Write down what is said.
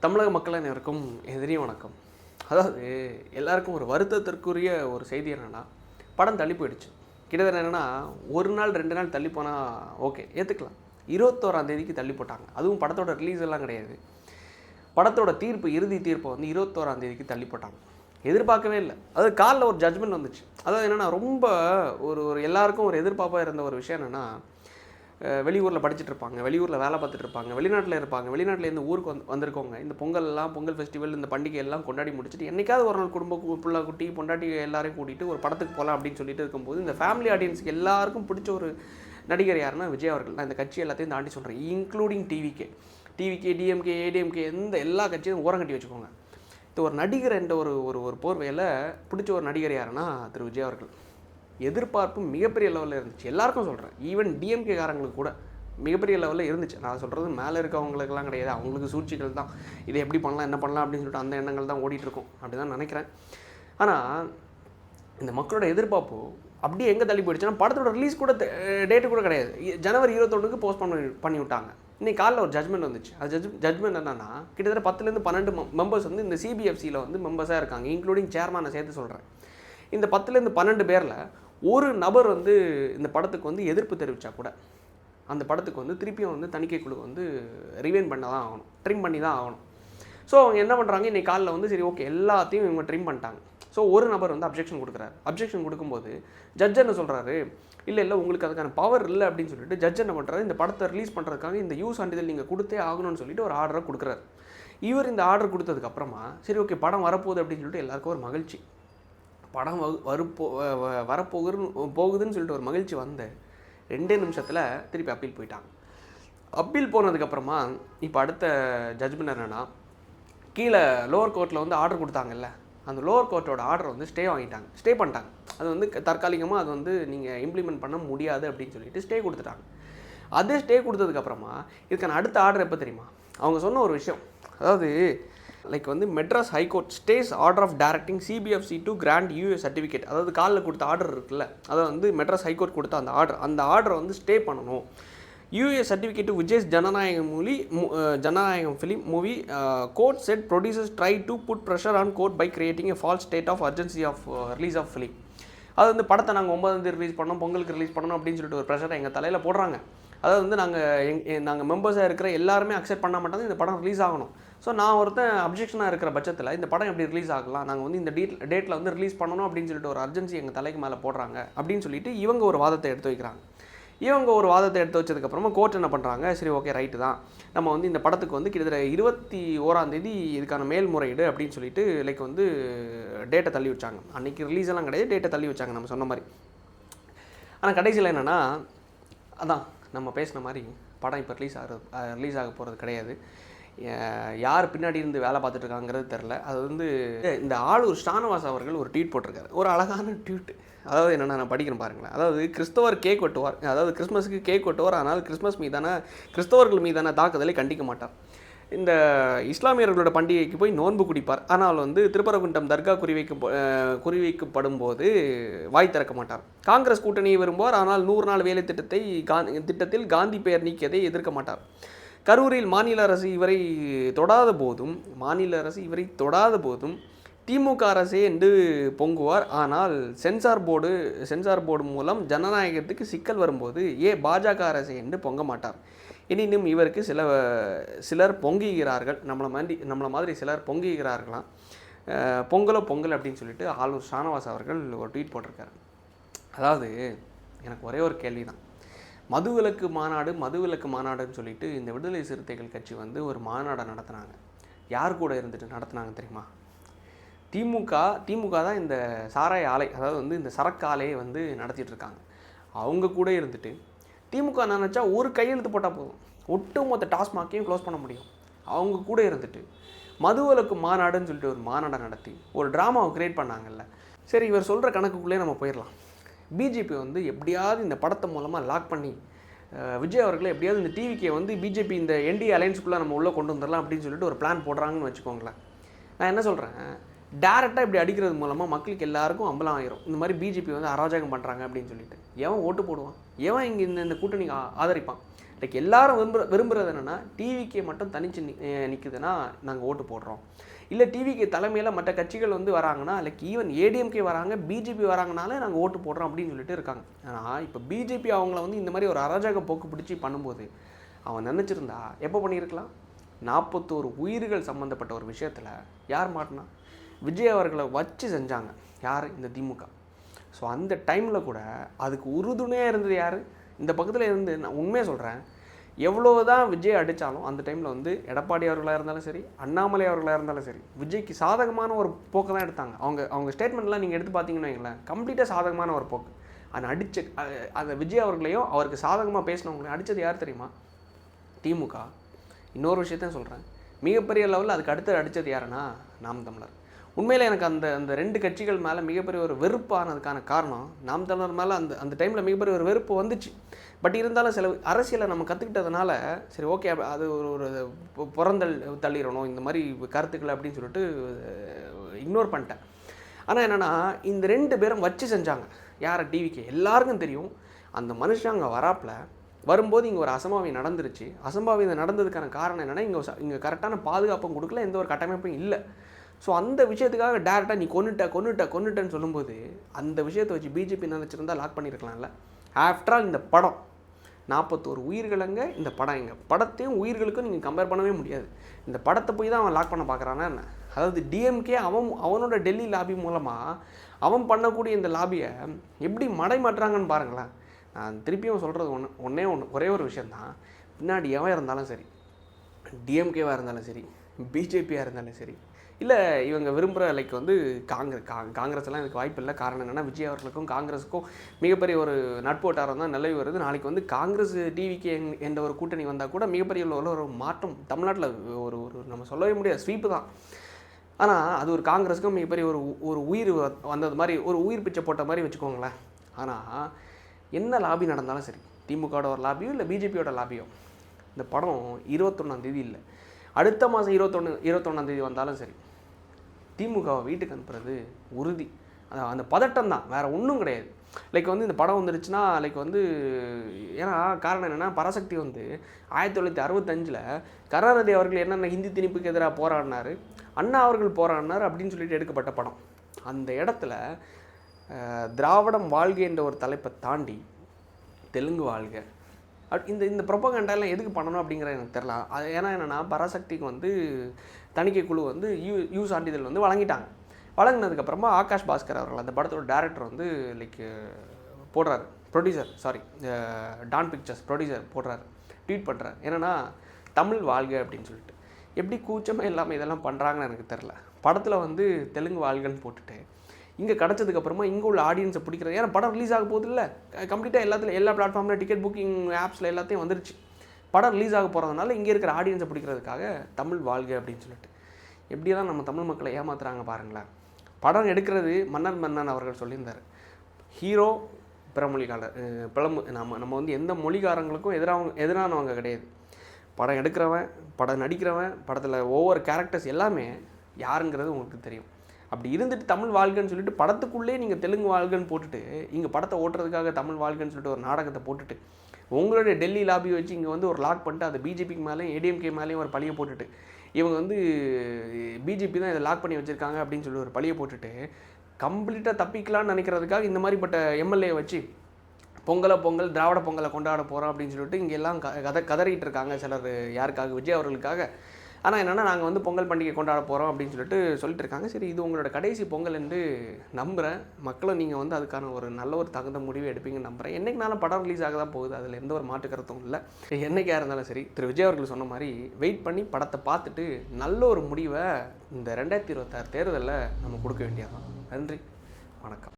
தமிழக மக்கள் அனைவருக்கும் எதிரி வணக்கம். அதாவது எல்லாருக்கும் ஒரு வருத்தத்திற்குரிய ஒரு செய்தி என்னென்னா, படம் தள்ளி போயிடுச்சு. கிட்டத்தட்ட என்னென்னா, ஒரு நாள் 2 நாள் தள்ளி போனால் ஓகே ஏற்றுக்கலாம். 21ஆம் தேதிக்கு தள்ளி போட்டாங்க. அதுவும் படத்தோட ரிலீஸ் எல்லாம் கிடையாது. படத்தோட இறுதி தீர்ப்பை வந்து 21ஆம் தேதிக்கு தள்ளி போட்டாங்க. எதிர்பார்க்கவே இல்லை. அது காலைல ஒரு ஜட்ஜ்மெண்ட் வந்துச்சு. அதாவது என்னென்னா, ரொம்ப ஒரு எல்லாருக்கும் ஒரு எதிர்பார்ப்பாக இருந்த ஒரு விஷயம் என்னென்னா, வெளியூரில் படிச்சுட்டு இருப்பாங்க, வெளியூரில் வேலை பார்த்துட்டு இருப்பாங்க, வெளிநாட்டில் இருப்பாங்க, வெளிநாட்டிலேருந்து ஊருக்கு வந்திருக்கவங்க. இந்த பொங்கல் ஃபெஸ்டிவல், இந்த பண்டிகை எல்லாம் கொண்டாடி முடிச்சுட்டு என்னைக்காவது ஒரு நாள் பிள்ளை குட்டி பொண்டாட்டி எல்லாரையும் கூட்டிகிட்டு ஒரு படத்துக்கு போகலாம் அப்படின்னு சொல்லிட்டு இருக்கும்போது, இந்த ஃபேமிலி ஆடியன்ஸுக்கு எல்லாருக்கும் பிடிச்ச ஒரு நடிகர் யாருன்னா விஜய் அவர்கள். நான் இந்த கட்சி எல்லாத்தையும் தாண்டி சொல்கிறேன், இன்க்ளூடிங் டிவிகே, டிஎம்கே, ஏடிஎம்கே, எந்த எல்லா கட்சியும் ஓரம் கட்டி வச்சுக்கோங்க. இது ஒரு நடிகர் என்ற ஒரு போர்வையில் பிடிச்ச ஒரு நடிகர் யாருன்னா திரு விஜய் அவர்கள். எதிர்பார்ப்பு மிகப்பெரிய லெவலில் இருந்துச்சு. எல்லாருக்கும் சொல்கிறேன், ஈவன் டிஎம்கே காரங்களுக்கு கூட மிகப்பெரிய லெவலில் இருந்துச்சு. நான் சொல்கிறது மேலே இருக்கவங்களுக்கெல்லாம் கிடையாது, அவங்களுக்கு சூழ்ச்சிகள் தான். இதை எப்படி பண்ணலாம், என்ன பண்ணலாம் அப்படின்னு சொல்லிட்டு அந்த எண்ணங்கள் தான் ஓடிட்டுருக்கும் அப்படி தான் நினைக்கிறேன். ஆனால் இந்த மக்களோட எதிர்பார்ப்பு அப்படியே எங்கே தள்ளி போயிடுச்சுன்னா, படத்தோட ரிலீஸ் கூட டேட்டு கூட கிடையாது. ஜனவரி 21க்கு போஸ்ட் பண்ணி விட்டாங்க. இன்றைக்கி காலைல ஒரு ஜட்மெண்ட் வந்துச்சு. அது ஜட்மெண்ட் என்னன்னா, கிட்டத்தட்ட 10லேருந்து 12 மெம்பர்ஸ் வந்து இந்த சிபிஎஃப்சியில் வந்து மெம்பர்ஸாக இருக்காங்க, இன்க்ளூடிங் சேர்மனை சேர்த்து சொல்கிறேன். இந்த 10லேருந்து 12 பேரில் ஒரு நபர் வந்து இந்த படத்துக்கு வந்து எதிர்ப்பு தெரிவித்தா கூட அந்த படத்துக்கு வந்து திருப்பியும் வந்து தணிக்கை குழு வந்து ரிவைன் பண்ண தான் ஆகணும், ட்ரிம் பண்ணி தான் ஆகணும். ஸோ அவங்க என்ன பண்ணுறாங்க, இன்றைக்கி காலில் வந்து சரி ஓகே எல்லாத்தையும் இவங்க ட்ரிம் பண்ணிட்டாங்க. ஸோ ஒரு நபர் வந்து அப்ஜெக்ஷன் கொடுக்குறாரு. அப்ஜெக்ஷன் கொடுக்கும்போது ஜட்ஜ் என்ன சொல்கிறாரு, இல்லை உங்களுக்கு அதுக்கான பவர் இல்லை அப்படின்னு சொல்லிட்டு ஜட்ஜ் என்ன பண்ணுறாரு, இந்த படத்தை ரிலீஸ் பண்ணுறதுக்காக இந்த யூஸ் சான்றிதழ் நீங்கள் கொடுத்தே ஆகணும்னு சொல்லிட்டு ஒரு ஆர்டரை கொடுக்குறாரு. இவர் இந்த ஆர்டர் கொடுத்ததுக்கப்புறமா சரி ஓகே படம் வரப்போகுது அப்படின்னு சொல்லிட்டு எல்லாருக்கும் ஒரு மகிழ்ச்சி. படம் போகுதுன்னு சொல்லிட்டு ஒரு மகிழ்ச்சி வந்து 2 நிமிஷத்தில் திருப்பி அப்பீல் போயிட்டாங்க. அப்பீல் போனதுக்கப்புறமா இப்போ அடுத்த ஜட்ஜ்மெண்ட் என்னென்னா, கீழே லோவர் கோர்ட்டில் வந்து ஆர்டர் கொடுத்தாங்கல்ல, அந்த லோவர் கோர்ட்டோட ஆர்டர் வந்து ஸ்டே பண்ணிட்டாங்க. அது வந்து தற்காலிகமாக அது வந்து நீங்கள் இம்ப்ளிமெண்ட் பண்ண முடியாது அப்படின்னு சொல்லிட்டு ஸ்டே கொடுத்துட்டாங்க. அது ஸ்டே கொடுத்ததுக்கப்புறமா இதுக்கான அடுத்த ஆர்டர் எப்போ தெரியுமா? அவங்க சொன்ன ஒரு விஷயம், அதாவது லைக் வந்து Madras high court stays order of directing CBFC to grant US certificate. அதாவது காலில் கொடுத்த ஆர்டர் இருக்குல்ல, அதை வந்து மெட்ராஸ் ஹைகோர்ட் கொடுத்த அந்த ஆர்டரை வந்து ஸ்டே பண்ணணும். யூஎஸ் சர்டிஃபிகேட் விஜய்ஸ் ஜனநாயகம் film movie court said producers try to put pressure on court by creating a false state of urgency of release of film. அது வந்து படத்தை நாங்கள் 9ஆம் தேதி ரிலீஸ் பண்ணோம், பொங்கலுக்கு ரிலீஸ் பண்ணணும் அப்படின்னு சொல்லிட்டு ஒரு ப்ரெஷரை எங்கள் தலையில் போடுறாங்க. அதாவது வந்து நாங்கள் மெம்பர்ஸாக இருக்கிற எல்லாருமே அக்செப்ட் பண்ண மாட்டாங்க, இந்த படம் ரிலீஸ் ஆகணும். ஸோ நான் ஒருத்தன் அப்ஜெக்ஷனாக இருக்கிற பட்சத்தில் இந்த படம் எப்படி ரிலீஸ் ஆகலாம், நாங்கள் வந்து இந்த டேட்டில் வந்து ரிலீஸ் பண்ணணும் அப்படின்னு சொல்லிட்டு ஒரு அர்ஜென்சி எங்கள் தலைக்கு மேலே போடுறாங்க அப்படின்னு சொல்லிட்டு இவங்க ஒரு வாதத்தை எடுத்து வைக்கிறாங்க. இவங்க ஒரு வாதத்தை எடுத்து வச்சதுக்கப்புறமா கோர்ட் என்ன பண்ணுறாங்க, சரி ஓகே ரைட்டு தான், நம்ம வந்து இந்த படத்துக்கு வந்து கிட்டத்தட்ட 21ஆம் தேதி இதுக்கான மேல்முறையீடு அப்படின்னு சொல்லிட்டு லைக் வந்து டேட்டை தள்ளி வச்சாங்க. அன்றைக்கி ரிலீஸ் எல்லாம் கிடையாது, டேட்டை தள்ளி வச்சாங்க நம்ம சொன்ன மாதிரி. ஆனால் கடைசியில் என்னென்னா, அதான் நம்ம பேசின மாதிரி படம் இப்போ ரிலீஸ் ஆக போகிறது கிடையாது. யார் பின்னாடி இருந்து வேலை பார்த்துட்டு இருக்காங்கிறது தெரில. அது வந்து இந்த ஆளூர் ஷானவாஸ் அவர்கள் ஒரு ட்வீட் போட்டிருக்காரு, ஒரு அழகான ட்வீட். அதாவது என்னென்னா, நான் படிக்கிறேன் பாருங்களேன். அதாவது கிறிஸ்தவர் கேக் வெட்டுவார், அதாவது கிறிஸ்மஸுக்கு கேக் வெட்டுவார், ஆனால் கிறிஸ்தவர்கள் மீதான தாக்குதலை கண்டிக்க மாட்டார். இந்த இஸ்லாமியர்களோட பண்டிகைக்கு போய் நோன்பு குடிப்பார், ஆனால் வந்து திருப்பரங்குன்றம் தர்கா குறிவைக்கப்படும் போது வாய் திறக்க மாட்டார். காங்கிரஸ் கூட்டணியை விரும்புவார், ஆனால் 100 நாள் வேலை திட்டத்தில் காந்தி பெயர் நீக்கியதை எதிர்க்க மாட்டார். கரூரில் மாநில அரசு இவரை தொடாத போதும் திமுக அரசே என்று பொங்குவார், ஆனால் சென்சார் போர்டு மூலம் ஜனநாயகத்துக்கு சிக்கல் வரும்போது பாஜக அரசே என்று பொங்க மாட்டார். எனினும் இவருக்கு சிலர் பொங்குகிறார்கள், நம்மளை மாதிரி சிலர் பொங்குகிறார்களாம். பொங்கல் அப்படின்னு சொல்லிட்டு ஆளூர் ஷானவாஸ் அவர்கள் ஒரு ட்வீட் போட்டிருக்காரு. அதாவது எனக்கு ஒரே ஒரு கேள்வி தான், மதுவிலக்கு மாநாடுன்னு சொல்லிட்டு இந்த விடுதலை சிறுத்தைகள் கட்சி வந்து ஒரு மாநாடை நடத்தினாங்க. யார் கூட இருந்துட்டு நடத்தினாங்க தெரியுமா? திமுக தான் இந்த சாராய ஆலை, அதாவது வந்து இந்த சரக்கு ஆலையை வந்து நடத்திட்டு இருக்காங்க. அவங்க கூட இருந்துட்டு திமுக நினச்சா ஒரு கையெழுத்து போட்டால் போதும், ஒட்டுமொத்த டாஸ்மாக்கையும் க்ளோஸ் பண்ண முடியும். அவங்க கூட இருந்துட்டு மதுவிலக்கு மாநாடுன்னு சொல்லிட்டு ஒரு மாநாடை நடத்தி ஒரு ட்ராமாவை க்ரியேட் பண்ணாங்கல்ல. சரி, இவர் சொல்கிற கணக்குக்குள்ளே நம்ம போயிடலாம். பிஜேபி வந்து எப்படியாவது இந்த படத்தை மூலமாக லாக் பண்ணி விஜய் அவர்களை எப்படியாவது இந்த டிவிக்கே வந்து பிஜேபி இந்த என்டிஏ அலையன்ஸுக்குள்ளே நம்ம உள்ளே கொண்டு வந்துடலாம் அப்படின்னு சொல்லிட்டு ஒரு பிளான் போடுறாங்கன்னு வச்சுக்கோங்களேன். நான் என்ன சொல்கிறேன், டேரெக்டாக இப்படி அடிக்கிறது மூலமாக மக்களுக்கு எல்லாருக்கும் அம்பலம் ஆயிரும், இந்த மாதிரி பிஜேபி வந்து அராஜகம் பண்ணுறாங்க அப்படின்னு சொல்லிட்டு. எவன் ஓட்டு போடுவான், எவன் இங்கே இந்த கூட்டணிக்கு ஆதரிப்பான்? லைக் எல்லாரும் விரும்புகிறது என்னென்னா டிவிக்கு மட்டும் தனிச்சு நிற்குதுன்னா நாங்கள் ஓட்டு போடுறோம், இல்லை டிவிக்கு தலைமையில் மற்ற கட்சிகள் வந்து வராங்கன்னா லைக் ஈவன் ஏடிஎம்கே வராங்க, பிஜேபி வராங்கனாலே நாங்கள் ஓட்டு போடுறோம் அப்படின்னு சொல்லிட்டு இருக்காங்க. ஆனால் இப்போ பிஜேபி அவங்கள வந்து இந்த மாதிரி ஒரு அராஜக போக்கு பிடிச்சி பண்ணும்போது அவன் நினச்சிருந்தா எப்போ பண்ணியிருக்கலாம்? 41 உயிர்கள் சம்மந்தப்பட்ட ஒரு விஷயத்தில் யார் மாட்டினா? விஜய் அவர்களை வச்சு செஞ்சாங்க. யார்? இந்த திமுக. ஸோ அந்த டைமில் கூட அதுக்கு உறுதுணையாக இருந்தது யார்? இந்த பக்கத்தில் இருந்து நான் உண்மையாக சொல்கிறேன், எவ்வளோ தான் விஜய் அடித்தாலும் அந்த டைமில் வந்து எடப்பாடி அவர்களாக இருந்தாலும் சரி, அண்ணாமலை அவர்களாக இருந்தாலும் சரி, விஜய்க்கு சாதகமான ஒரு போக்கை தான் எடுத்தாங்க. அவங்க ஸ்டேட்மெண்ட்லாம் நீங்கள் எடுத்து பார்த்தீங்கன்னு வைங்களேன், கம்ப்ளீட்டாக சாதகமான ஒரு போக்கு. அந்த விஜய் அவர்களையும் அவருக்கு சாதகமாக பேசினவங்களையும் அடித்தது யார் தெரியுமா? திமுக. இன்னொரு விஷயத்தையும் சொல்கிறேன், மிகப்பெரிய லெவலில் அதுக்கு அடுத்து அடித்தது யாருன்னா நாம் தமிழர். உண்மையில் எனக்கு அந்த 2 கட்சிகள் மேலே மிகப்பெரிய ஒரு வெறுப்பு ஆனதுக்கான காரணம், நாம் தமிழர் மேலே அந்த டைமில் மிகப்பெரிய ஒரு வெறுப்பு வந்துச்சு. பட் இருந்தாலும் சில அரசியலை நம்ம கற்றுக்கிட்டதுனால சரி ஓகே அது ஒரு தள்ளிடணும் இந்த மாதிரி கருத்துக்களை அப்படின்னு சொல்லிட்டு இக்னோர் பண்ணிட்டேன். ஆனால் என்னென்னா இந்த 2 பேரும் வச்சு செஞ்சாங்க. யாரை? டிவிக்கு. எல்லாருக்கும் தெரியும் அந்த மனுஷன் அங்கே வராப்பில் வரும்போது இங்கே ஒரு அசம்பாவிதம் நடந்துருச்சு. அசம்பாவிதம் நடந்ததுக்கான காரணம் என்னென்னா இங்கே கரெக்டான பாதுகாப்பும் கொடுக்கல, எந்த ஒரு கட்டமைப்பும் இல்லை. ஸோ அந்த விஷயத்துக்காக டேரெக்டாக நீ கொன்னுட்டேன்னு சொல்லும்போது அந்த விஷயத்தை வச்சு பிஜேபி நினச்சிருந்தா லாக் பண்ணியிருக்கலாம்ல. ஆஃப்டர் ஆல் இந்த படம் 41 உயிர்களங்க, இந்த படம் எங்கள் படத்தையும் உயிர்களுக்கும் நீங்கள் கம்பேர் பண்ணவே முடியாது. இந்த படத்தை போய் தான் அவன் லாக் பண்ண பார்க்குறானா என்ன? அதாவது டிஎம்கே அவனோட டெல்லி லாபி மூலமாக அவன் பண்ணக்கூடிய இந்த லாபியை எப்படி மடைமாட்டுறாங்கன்னு பாருங்களேன். நான் திருப்பியும் சொல்கிறது ஒரே ஒரு விஷயந்தான், பின்னாடி எவன் இருந்தாலும் சரி, டிஎம்கேவாக இருந்தாலும் சரி, பிஜேபியாக இருந்தாலும் சரி, இல்லை இவங்க விரும்புகிற லைக் வந்து காங்கிரஸ்லாம் இதுக்கு வாய்ப்பு இல்லை. காரணம் என்னென்னா விஜய் அவர்களுக்கும் காங்கிரஸுக்கும் மிகப்பெரிய ஒரு நட்பு வட்டாரம் தான் நிலவி வருது. நாளைக்கு வந்து காங்கிரஸ் டிவிக்கு என்ற ஒரு கூட்டணி வந்தால் கூட மிகப்பெரிய ஒரு மாற்றம் தமிழ்நாட்டில் ஒரு நம்ம சொல்லவே முடியாது ஸ்வீப்பு தான். ஆனால் அது ஒரு காங்கிரஸுக்கும் மிகப்பெரிய ஒரு உயிர் வந்தது மாதிரி, ஒரு உயிர் பிச்சை போட்ட மாதிரி வச்சுக்கோங்களேன். ஆனால் என்ன லாபி நடந்தாலும் சரி, திமுகவோட ஒரு லாபியோ இல்லை பிஜேபியோட லாபியோ, இந்த படம் 21ஆம் இல்லை, அடுத்த மாதம் 21ஆம் வந்தாலும் சரி, திமுகவை வீட்டுக்கு அனுப்புறது உறுதி. அந்த பதட்டம் தான், வேறு ஒன்றும் கிடையாது. லைக் வந்து இந்த படம் வந்துருச்சுன்னா லைக் வந்து ஏன்னா காரணம் என்னென்னா பராசக்தி வந்து 1965 கருணாநிதி அவர்கள் என்னென்ன ஹிந்தி திணிப்புக்கு எதிராக போராடினார், அண்ணா அவர்கள் போராடினார் அப்படின்னு சொல்லிட்டு எடுக்கப்பட்ட படம். அந்த இடத்துல திராவிடம் வாழ்க என்ற ஒரு தலைப்பை தாண்டி தெலுங்கு வாழ்க இந்த ப்ரொபகண்டாலாம் எதுக்கு பண்ணணும் அப்படிங்கிறது எனக்கு தெரில. அது ஏன்னா என்னென்னா பராசக்திக்கு வந்து தணிக்கை குழு வந்து யூ சான்றிதழ் வந்து வழங்கிட்டாங்க. வழங்கினதுக்கப்புறமா ஆகாஷ் பாஸ்கர் அவர்கள் அந்த படத்தோட டேரக்டர் வந்து லைக் போடுறாரு, டான் பிக்சர்ஸ் ப்ரொடியூசர் போடுறாரு, ட்வீட் பண்ணுறாரு, என்னென்னா தமிழ் வாழ்க அப்படின்னு சொல்லிட்டு. எப்படி கூச்சமே இல்லாமல் இதெல்லாம் பண்ணுறாங்கன்னு எனக்கு தெரில. படத்தில் வந்து தெலுங்கு வாழ்கன்னு போட்டுட்டு இங்கே கிடச்சதுக்கப்புறமா இங்கே உள்ள ஆடியன்ஸை பிடிக்கிறது, ஏன்னா படம் ரிலீஸ் ஆக போகுது இல்லை, கம்ப்ளீட்டாக எல்லா பிளாட்ஃபார்மில் டிக்கெட் புக்கிங் ஆப்ஸில் எல்லாத்தையும் வந்துருச்சு. படம் ரிலீஸ் ஆக போகிறதுனால இங்கே இருக்கிற ஆடியன்ஸை பிடிக்கிறதுக்காக தமிழ் வாழ்க அப்படின்னு சொல்லிட்டு எப்படியெல்லாம் நம்ம தமிழ் மக்களை ஏமாத்துறாங்க பாருங்களேன். படம் எடுக்கிறது மன்னன் அவர்கள் சொல்லியிருந்தார், ஹீரோ பிறமொழிக்காரர், நம்ம வந்து எந்த மொழிக்காரங்களுக்கும் எதிரானவங்க கிடையாது. படம் எடுக்கிறவன், படம் நடிக்கிறவன், படத்தில் ஒவ்வொரு கேரக்டர்ஸ் எல்லாமே யாருங்கிறது உங்களுக்கு தெரியும். அப்படி இருந்துட்டு தமிழ் வாழ்கன்னு சொல்லிட்டு படத்துக்குள்ளே நீங்கள் தெலுங்கு வாழ்கன்னு போட்டுட்டு இங்கே படத்தை ஓட்டுறதுக்காக தமிழ் வாழ்கன்னு சொல்லிட்டு ஒரு நாடகத்தை போட்டுட்டு உங்களுடைய டெல்லி லாபி வச்சு இங்கே வந்து ஒரு லாக் பண்ணிட்டு அதை பிஜேபிக்கு மேலேயும் ஏடிஎம்கே மேலேயும் ஒரு பழியை போட்டுட்டு இவங்க வந்து பிஜேபி தான் இதை லாக் பண்ணி வச்சுருக்காங்க அப்படின்னு சொல்லி ஒரு பழியை போட்டுட்டு கம்ப்ளீட்டாக தப்பிக்கலான்னு நினைக்கிறதுக்காக இந்த மாதிரிப்பட்ட எம்எல்ஏ வச்சு பொங்கல் திராவிட பொங்கலை கொண்டாட போகிறோம் அப்படின்னு சொல்லிட்டு இங்கே எல்லாம் கதறிட்டு இருக்காங்க சிலர். யாருக்காக? விஜய் அவர்களுக்காக. ஆனால் என்னென்னா நாங்கள் வந்து பொங்கல் பண்டிகை கொண்டாட போகிறோம் அப்படின்னு சொல்லிட்டு இருக்காங்க. சரி, இது உங்களோட கடைசி பொங்கல் என்று நம்புகிறேன். மக்களும் நீங்கள் வந்து அதுக்கான ஒரு நல்ல ஒரு தகுந்த முடிவை எடுப்பீங்கன்னு நம்புகிறேன். என்றைக்குனாலும் படம் ரிலீஸ் ஆக தான் போகுது, அதில் எந்த ஒரு மாற்று கருத்தும் இல்லை. என்றைக்காக இருந்தாலும் சரி, திரு விஜய் அவர்கள் சொன்ன மாதிரி வெயிட் பண்ணி படத்தை பார்த்துட்டு நல்ல ஒரு முடிவை இந்த 2026 தேர்தலில் நம்ம கொடுக்க வேண்டியதான். நன்றி, வணக்கம்.